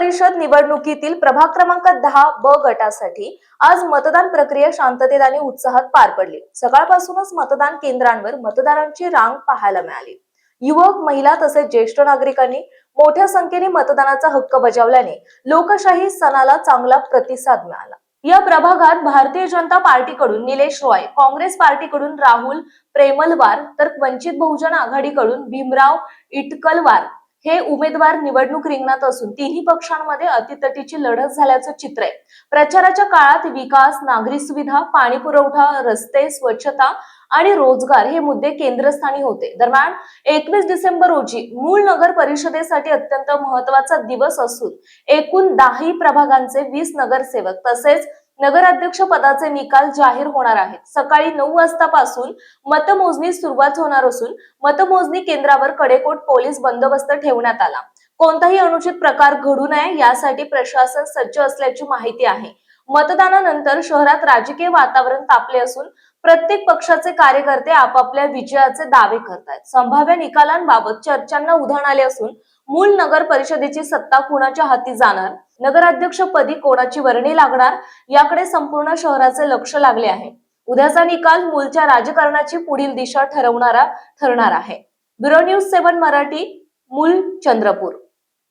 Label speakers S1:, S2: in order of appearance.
S1: परिषद निवडणुकीतील प्रभाग क्रमांक 10 ब गटासाठी आज मतदान प्रक्रिया शांततेत आणि उत्साहात पार पडली। सकाळपासूनच मतदान केंद्रांवर मतदारांची रांग पाहायला मिळाली। युवक, महिला तसेच ज्येष्ठ नागरिकांनी मोठ्या संख्येने मतदानाचा हक्क बजावल्याने लोकशाही सणाला चांगला प्रतिसाद मिळाला। या प्रभागात भारतीय जनता पार्टीकडून निलेश रॉय, काँग्रेस पार्टीकडून राहुल प्रेमलवार तर वंचित बहुजन आघाडीकडून भीमराव इटकलवार हे उमेदवार निवडणूक रिंगणात असून तिन्ही पक्षांमध्ये अटीतटीची लढत झाल्याचं चित्र आहे। प्रचाराच्या काळात विकास, नागरी सुविधा, पाणी पुरवठा, रस्ते, स्वच्छता आणि रोजगार हे मुद्दे केंद्रस्थानी होते। दरम्यान 21 डिसेंबर रोजी मूळ नगर परिषदेसाठी अत्यंत महत्त्वाचा दिवस असून एकूण 10 प्रभागांचे 20 नगरसेवक तसेच नगराध्यक्ष पदाचे निकाल जाहीर होणार आहेत। सकाळी 9 वाजतापासून मतमोजणी सुरुवात होणार असून मतमोजणी केंद्रावर कडेकोट पोलीस बंदोबस्त ठेवण्यात आला। कोणताही अनुचित प्रकार घडू नये यासाठी प्रशासन सज्ज असल्याची माहिती आहे। मतदानानंतर शहरात राजकीय वातावरण तापले असून प्रत्येक पक्षाचे कार्यकर्ते आपापल्या विजयाचे दावे करतात। संभाव्य निकालांबाबत चर्चांना उधाण आले असून मूळ नगर परिषदेची सत्ता कोणाच्या हाती जाणार, नगराध्यक्षपदी कोणाची वर्णी लागणार याकडे संपूर्ण शहराचे लक्ष लागले आहे। उद्याचा निकाल मूळच्या राजकारणाची पुढील दिशा ठरवणारा ठरणार आहे। ब्युरो न्यूज 7 मराठी, मूळ, चंद्रपूर।